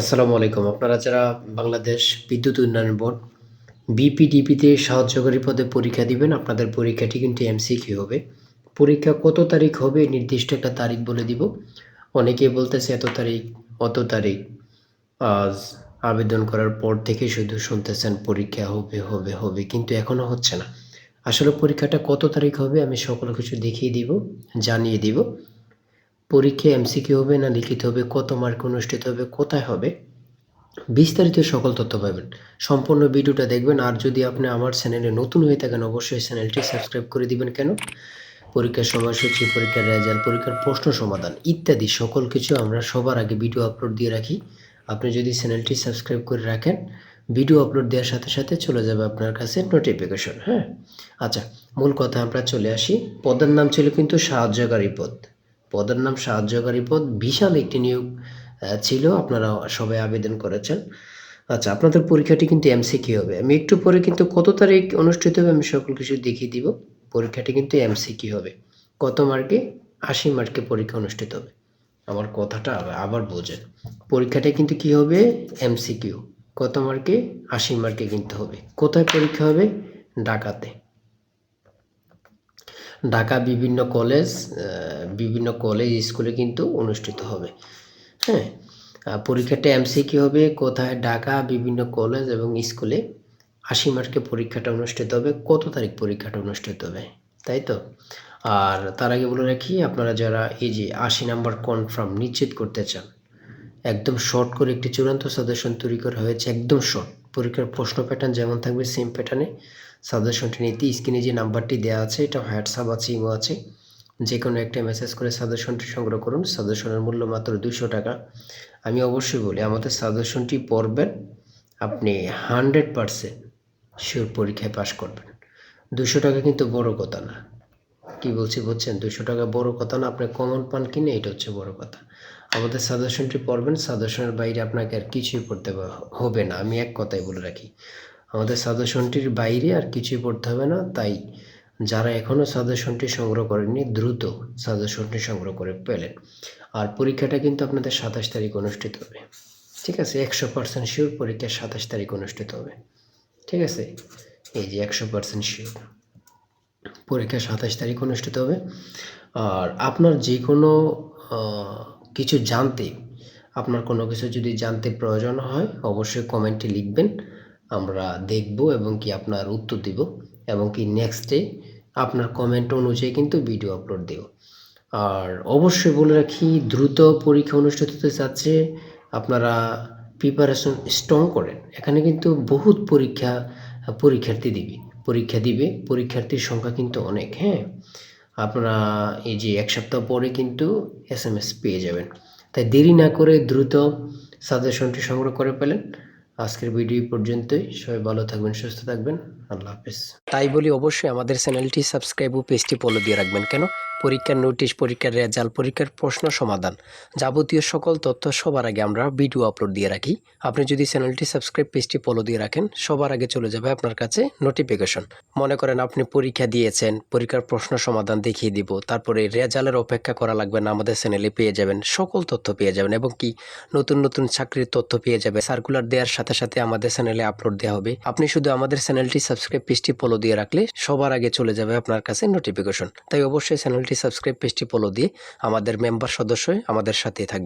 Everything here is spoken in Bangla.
আসসালামু আলাইকুম। আপনারা যারা বাংলাদেশ বিদ্যুৎ উন্নয়ন বোর্ড বিপিডিপিতে সাহায্যকারী পদে পরীক্ষা দিবেন, আপনাদের পরীক্ষাটি কিন্তু এমসিকিউ হবে। পরীক্ষা কত তারিখ হবে নির্দিষ্ট একটা তারিখ বলে দিব। অনেকেই বলতেছে এত তারিখ, অত তারিখ। আজ আবেদন করার পর থেকে শুধু শুনতেছেন পরীক্ষা হবে, হবে, হবে, কিন্তু এখনো হচ্ছে না। আসলে পরীক্ষাটা কত তারিখ হবে আমি সকল কিছু দেখিয়ে দিব, জানিয়ে দিব। পরীক্ষা এমসিকিউ হবে না লিখিত হবে, কত মার্ক অনুষ্ঠিত হবে, কোথায় হবে, বিস্তারিত সকল তথ্য পাবেন। সম্পূর্ণ ভিডিওটা দেখবেন। আর যদি আপনি আমার চ্যানেলে নতুন হয়ে থাকেন অবশ্যই চ্যানেলটি সাবস্ক্রাইব করে দিবেন। কেন? পরীক্ষার সময়সূচি, পরীক্ষার রেজাল্ট, পরীক্ষার প্রশ্ন সমাধান ইত্যাদি সকল কিছু আমরা সবার আগে ভিডিও আপলোড দিয়ে রাখি। আপনি যদি চ্যানেলটি সাবস্ক্রাইব করে রাখেন, ভিডিও আপলোড দেওয়ার সাথে সাথে চলে যাবে আপনার কাছে নোটিফিকেশন। হ্যাঁ, আচ্ছা, মূল কথা আমরা চলে আসি। পদের নাম ছিল কিন্তু সাহায্যকারী পদ। পদের নাম সাহায্যকারী পদ। বিশাল একটি নিয়োগ ছিল, আপনারা সবাই আবেদন করেছেন। আচ্ছা, আপনাদের পরীক্ষাটি কিন্তু এমসিকিউ হবে। আমি একটু পরে কিন্তু কত তারিখ অনুষ্ঠিত হবে আমি সকল কিছু দেখিয়ে দিব। পরীক্ষাটি কিন্তু এমসিকিউ হবে। কত মার্কে? ৮০ মার্কে পরীক্ষা অনুষ্ঠিত হবে। আমার কথাটা আবার বোঝেন। পরীক্ষাটা কিন্তু কি হবে? এমসিকিউ। কত মার্কে? ৮০ মার্কে কিন্তু হবে। কোথায় পরীক্ষা হবে? ঢাকাতে। ঢাকা বিভিন্ন কলেজ স্কুলে কিন্তু অনুষ্ঠিত হবে। হ্যাঁ, পরীক্ষাটা এমসিকিউ হবে। কোথায়? ঢাকা বিভিন্ন কলেজ এবং স্কুলে। ৮০ মার্কে পরীক্ষাটা অনুষ্ঠিত হবে। কত তারিখ পরীক্ষাটা অনুষ্ঠিত হবে, তাই তো? আর তার আগে বলে রাখি, আপনারা যারা এই যে ৮০ নাম্বার কনফার্ম নিশ্চিত করতে চান, একদম শর্ট করে একটি চূড়ান্ত সাজেশন তৈরি করা হয়েছে, একদম শর্ট। পরীক্ষার প্রশ্ন প্যাটার্ন যেমন থাকবে সেম প্যাটার্নে সাজেশনটি নিতে স্ক্রিনে যে নাম্বারটি দেওয়া আছে, এটা হোয়াটসঅ্যাপ আছে, ইমো আছে, যে কোনো একটা মেসেজ করে সাজেশনটি সংগ্রহ করুন। সাজেশনের মূল্য মাত্র 200 টাকা। আমি অবশ্যই বলি, আমাদের সাজেশনটি পড়বেন, আপনি 100% শিওর পরীক্ষায় পাশ করবেন। 200 টাকা কিন্তু বড় কথা না। কি বলছি বুঝছেন? 200 টাকা বড় কথা না, আপনি কমন পান কিনা এটা হচ্ছে বড় কথা। আমাদের সাজেশনটি পড়বেন, সাজেশনের বাইরে আপনাকে আর কিছুই পড়তে হবে না। আমি এক কথাই বলে রাখি, আমাদের সাজেশনটির বাইরে আর কিছুই পড়তে হবে না। তাই যারা এখনও সাজেশনটি সংগ্রহ করেননি দ্রুত সাজেশনটি সংগ্রহ করে পেলেন। আর পরীক্ষাটা কিন্তু আপনাদের 27 তারিখ অনুষ্ঠিত হবে। ঠিক আছে? 100% শিওর পরীক্ষা 27 তারিখ অনুষ্ঠিত হবে। ঠিক আছে? এই যে 100% শিওর পরীক্ষা 27 তারিখ অনুষ্ঠিত হবে। আর আপনার যে কোনো কিছু জানতে, আপনার কোনো কিছু যদি জানতে প্রয়োজন হয় অবশ্যই কমেন্টে লিখবেন, আমরা দেখব এবং কি আপনার উত্তর দিব, এবং কি নেক্সট ডে আপনার কমেন্ট অনুযায়ী কিন্তু ভিডিও আপলোড দেব। আর অবশ্যই বলে রাখি, দ্রুত পরীক্ষা অনুষ্ঠিত হতে যাচ্ছে, আপনারা প্রিপারেশন স্ট্রং করেন। এখানে কিন্তু বহুত পরীক্ষা দিবে, পরীক্ষার্থীর সংখ্যা কিন্তু অনেক। হ্যাঁ, আপনারা এই যে 1 সপ্তাহ পরে কিন্তু SMS পেয়ে যাবেন। তাই দেরি না করে দ্রুত সাজেশনটি সংগ্রহ করে ফেলেন। আজকের ভিডিও পর্যন্তই। সবাই ভালো থাকবেন, সুস্থ থাকবেন। আল্লাহ হাফেজ। তাই বলি অবশ্যই আমাদের চ্যানেলটি সাবস্ক্রাইব ও পেজটি ফলো দিয়ে রাখবেন। কেন? পরীক্ষার নোটিশ, পরীক্ষার রেজাল্ট, পরীক্ষার প্রশ্ন সমাধান, যাবতীয় সকল তথ্য সবার আগে আমরা ভিডিও আপলোড দিয়ে রাখি। আপনি যদি চ্যানেলটি সাবস্ক্রাইব, পেজটি ফলো দিয়ে রাখেন, সবার আগে চলে যাবে আপনার কাছে নোটিফিকেশন। মনে করেন আপনি পরীক্ষা দিয়েছেন, পরীক্ষার প্রশ্ন সমাধান দেখিয়ে দিব, তারপরে রেজাল্টের অপেক্ষা করা লাগবে না, আমাদের চ্যানেলে পেয়ে যাবেন, সকল তথ্য পেয়ে যাবেন, এবং কি নতুন নতুন চাকরির তথ্য পেয়ে যাবে। সার্কুলার দেওয়ার সাথে সাথে আমাদের চ্যানেলে আপলোড দেওয়া হবে। আপনি শুধু আমাদের চ্যানেলটি সাবস্ক্রাইব, পেজটি ফলো দিয়ে রাখলে সবার আগে চলে যাবে আপনার কাছে নোটিফিকেশন। তাই অবশ্যই চ্যানেলটি সাবস্ক্রাইব, পেজটি ফলো দিয়ে আমাদের মেম্বার সদস্য হয়ে আমাদের সাথেই থাকবে।